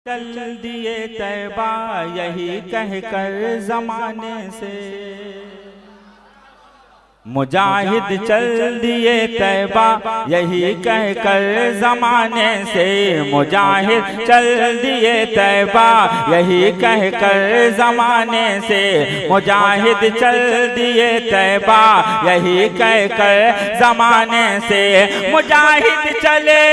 चल दिए तैबा यही कहकर जमाने से, मुजाहिद चल दिए तैबा यही कहकर जमाने से, मुजाहिद चल दिए तैबा यही कहकर जमाने से, मुजाहिद चल दिए तैबा यही कहकर जमाने से, मुजाहिद चले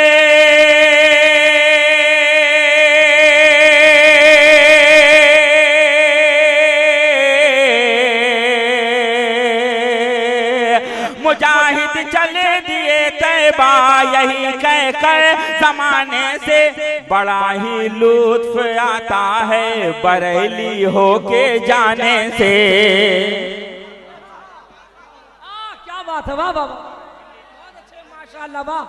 मुजाहिद चले दिए तैबा यही कहकर जमाने से, बड़ा ही लुत्फ आता है बरेली होके जाने से। क्या बात है, वाह वाह बहुत अच्छे, माशाअल्लाह वाह।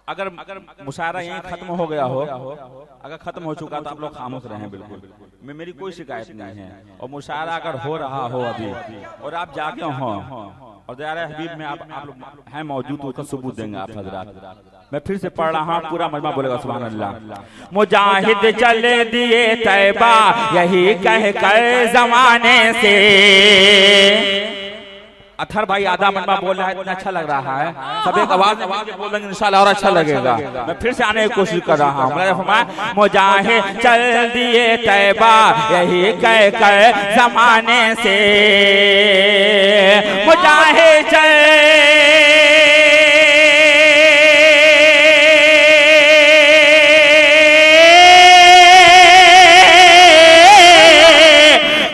अगर मुशायरा यहीं खत्म हो गया हो, अगर खत्म हो चुका तो आप लोग खामोश रहें, बिल्कुल मेरी कोई शिकायत नहीं है। और मुशायरा अगर हो रहा हो अभी और आप जागे हो और दायरा हबीब में आप लोग हैं मौजूद, तो उसका सबूत देंगे आप हजरात। मैं फिर से पढ़ रहा हूँ, पूरा मजमा बोलेगा सुभान अल्लाह। मुजाहिद चले दिए तैबा यही कहकर जमाने से। अथर भाई आधा मजमा बोल रहा है, इतना अच्छा लग रहा है, सब एक आवाज बोलेंगे इंशाल्लाह और अच्छा लगेगा। मैं फिर से आने की कोशिश कर रहा हूँ। मुजाहिद चल दिए तैबा यही कहकर जमाने से, मुजाहिद चल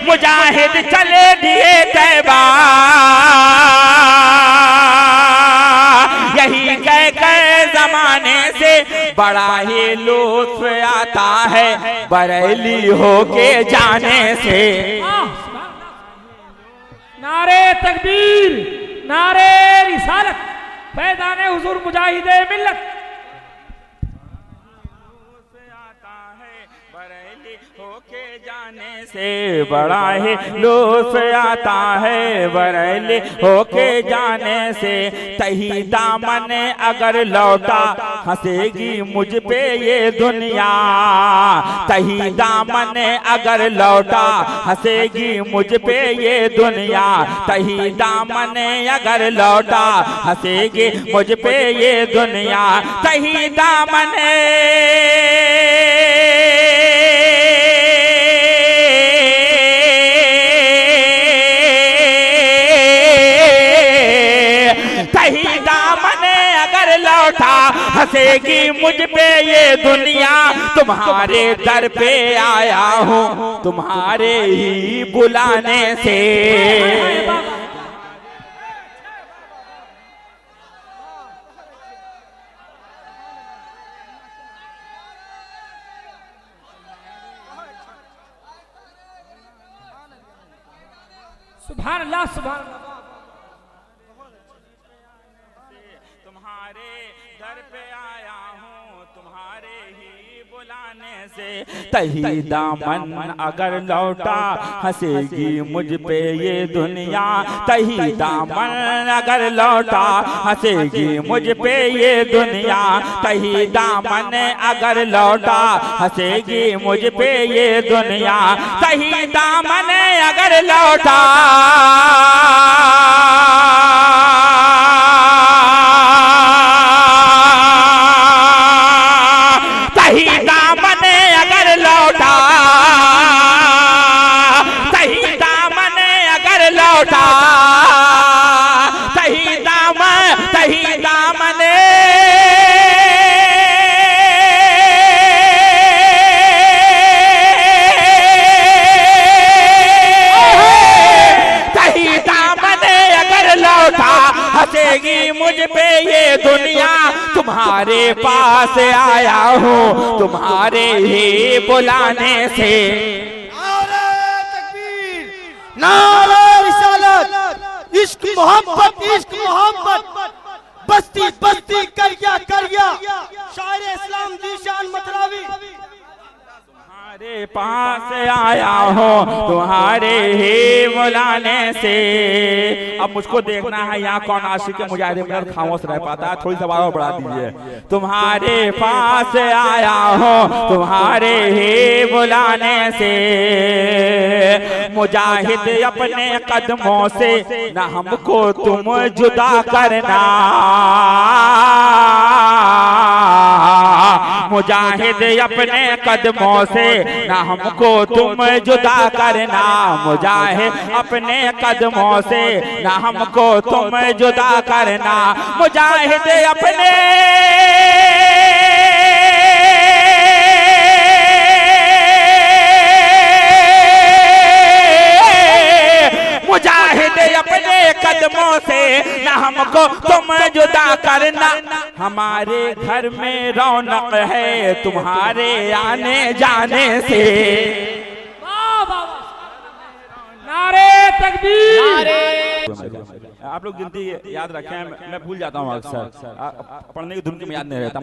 मुजाहिद चले दिए तैबा यही कहकर जमाने से, बड़ा ही लुत्फ आता है बरेली होके जाने से। नारे तकबीर, नारे रिसालत, फैज़ाने हुजूर मुजाहिदे मिल्लत। होके जाने से बड़ा ही लुत्फ आता है बरेली होके जाने से, तही दामन अगर लौटा हंसेगी मुझ पे ये दुनिया, तही दामन अगर लौटा हंसेगी मुझ पे ये दुनिया, तही दामन अगर लौटा हंसेगी मुझ पे ये दुनिया, तही दामन तही दामन अगर लौटा हंसेगी मुझ पे ये दुनिया, तुम्हारे दर पे आया हूँ तुम्हारे ही बुलाने से। सुभान अल्लाह, सुभान अल्लाह। तुम्हारे दर पे आया हूँ तुम्हारे ही बुलाने से, तही दामन अगर लौटा हंसेगी मुझ पे ये दुनिया, तही दामन अगर लौटा हंसेगी मुझ पे ये दुनिया, तही दामन अगर लौटा हंसेगी मुझ पे ये दुनिया, तही दामन अगर लौटा तही दामन अगर लौटा, तही दामन अगर लौटा, तही दामन तही दामन अगर लौटा हंसेगी मुझ पे ये दुनिया, तुम्हारे पास आया हूँ तुम्हारे ही बुलाने से। नारे तकबीर, नारे रिसालत, इश्क मोहब्बत, इश्क मोहब्बत, बस्ती बस्ती करिया करिया, शायर इस्लाम जीशान मतरावी। तुम्हारे पास आया हूँ तुम्हारे ही बुलाने से। अब मुझको देखना है यहाँ कौन आशिक मुजाहिद मिलत खामोश रह पाता है, थोड़ी सा आवाज़ बढ़ा दीजिए। तुम्हारे पास आया हूँ तुम्हारे ही बुलाने से, मुजाहिद अपने कदमों से न हमको तुम जुदा करना, मुजाहिद अपने कदमों से न हमको तुम जुदा करना, मुजाहिद अपने कदमों से न हमको तुम जुदा करना, मुजाहिद अपने मुजाहिद अपने कदमों से न हमको तुम जुदा करना। हमारे घर में रौनक है तुम्हारे आने जाने से। वाह वाह वाह, नारे तकबीर। आप लोग गिनती याद रखें, मैं भूल जाता हूँ अक्सर, पढ़ने की धुन में याद नहीं रहता।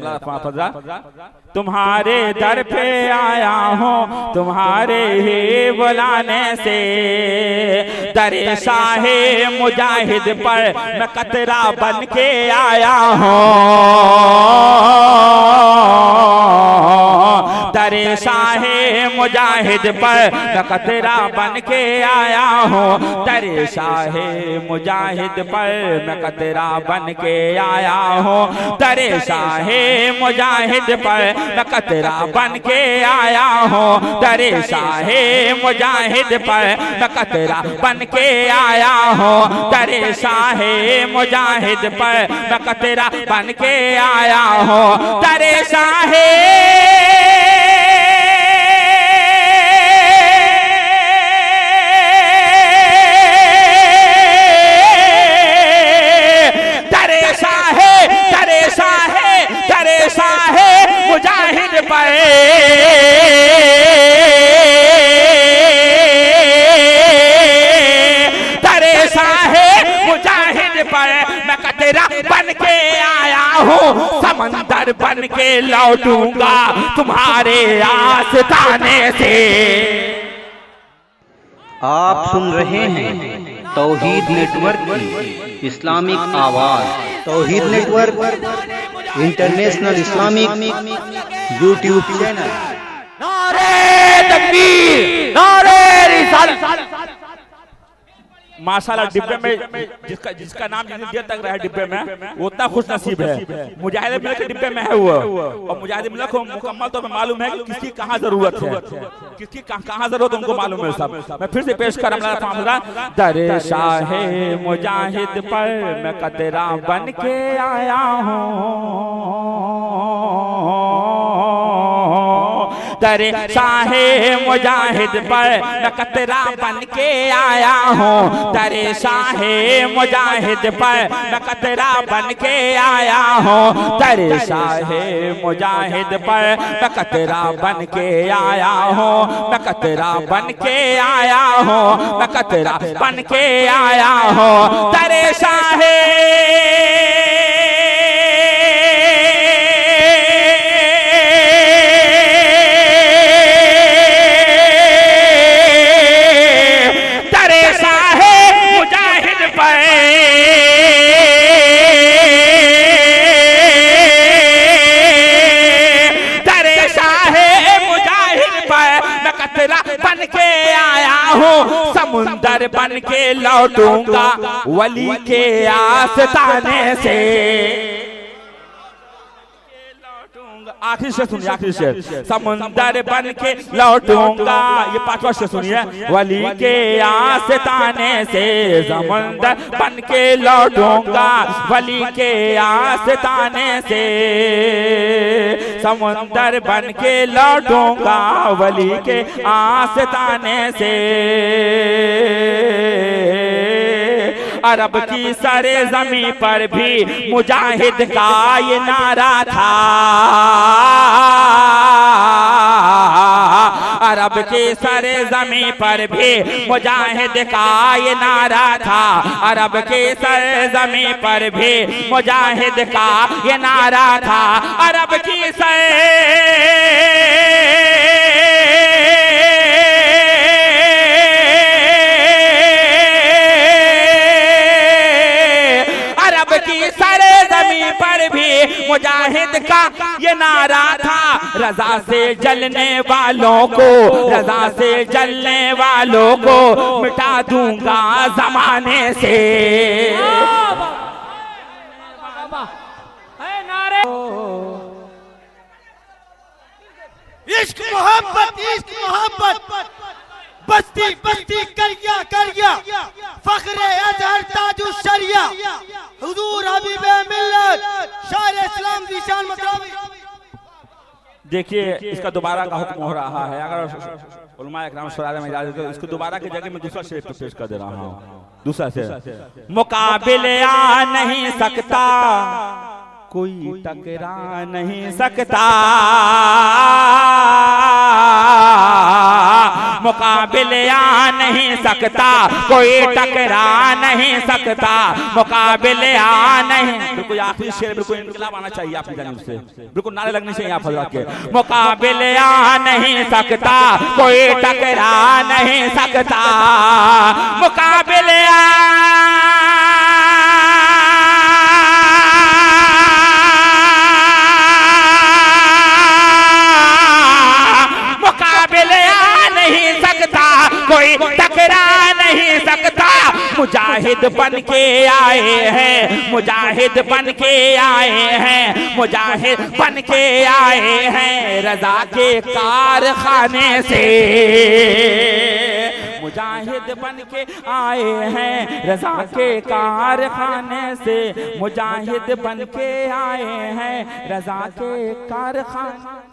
तुम्हारे दर पे आया हूँ तुम्हारे ही बुलाने से, दरे शाहे मुजाहिद पर मैं कतरा बन के आया हूँ, दरे शाहे मुजाहिद पर मैं कतरा बन के आया हूँ, दरे शाहे मुजाहिद पर मैं कतरा बन के आया हूँ, दरे शाहे मुजाहिद पर मैं कतरा बन के आया हूँ, दरे शाहे मुजाहिद पर मैं कतरा बन के आया हूँ, दरे शाहे मुजाहिद पर मैं कतरा बन के आया हूँ, दरे शाहे मुजाहिद पर दरे शाहे मुजाहिद पर मैं कतरा बन के आया हूँ, समंदर बन के लौटूंगा तुम्हारे आस्ताने से। आप सुन रहे हैं तौहीद नेटवर्क की इस्लामिक आवाज़। Tauheed network international Islamic YouTube channel. नारे तकबीर, नारे रिसालत। माशाल्लाह डिब्बे में जिसका नाम जितनी देर तक रहा डिब्बे में वो उतना खुश नसीब है। मुजाहिद मिलत के डिब्बे में है वो, और मुजाहिद मिलत को मुकम्मल तौर पर मालूम है कि किसकी कहाँ जरूरत है, किसकी कहाँ जरूरत उनको मालूम है सब। मैं फिर से पेश कर रहा हूँ, दरे शाहे मुजाहिद पर मैं कतरा बन के आया हूँ, दरे शाहे मुजाहिद पर मैं कतरा बन के आया हूँ, दरे शाहे मुजाहिद पर मैं कतरा बन के आया हूँ, दरे शाहे मुजाहिद पर मैं कतरा बन के आया हूँ, मैं कतरा बन के आया हूँ, मैं कतरा बन के आया हूँ, दरे शाहे बन के आया हूँ, समुंदर बन के लौटूंगा वली के आस्ताने से। आखिरी शेर सुनिए, आखिरी शेर, समुंदर बन के लौटूंगा, ये पांचवा शेर सुनिए, वली के आस्ताने से, समुंदर बन के लौटूंगा वली के आस्ताने से, समुंदर बन के लौटूंगा वली के आस्ताने से। अरब की सरे जमी पर भी मुजाहिद का ये नारा था, अरब की सरे जमी पर भी मुजाहिद का ये नारा था, अरब की सरे जमी पर भी मुजाहिद का ये नारा था, अरब की सरे सारे जमीन पर भी मुजाहिद का ये नारा था, रजा से जलने वालों को, रजा से जलने वालों को मिटा दूंगा जमाने से। नारे इश्क मोहब्बत बस्ती बस्ती करिया करिया फख्रे अजहर ताजु शरिया हुजूर हबीबे मिल्लत शायर इस्लाम ज़ीशान मतरावी। देखिए इसका दोबारा का हुक्म हो रहा है, अगर उलमा इकराम शरारे में इजाजत हो इसको दोबारा की जगह में दूसरा शेर पेश कर दे रहा हूँ। दूसरा शेर, मुकाबिले आ नहीं सकता कोई टकरा नहीं सकता, मुकाबिले आ नहीं सकता कोई टकरा नहीं सकता, मुकाबिले आ नहीं। बिल्कुल आखिरी शेर बिल्कुल इनकलाब आना चाहिए आपकी जानिब से, बिल्कुल नारे लगने चाहिए आप हजरात के। मुकाबिले आ नहीं सकता कोई टकरा नहीं सकता, मुकाबिले कोई टकरा नहीं सकता। मुजाहिद बन के आए हैं, मुजाहिद बन के आए हैं, मुजाहिद बन के आए हैं रजा के कारखाने से, मुजाहिद बन के आए हैं रजा के कारखाने से, मुजाहिद बन के आए हैं रजा के कारखाने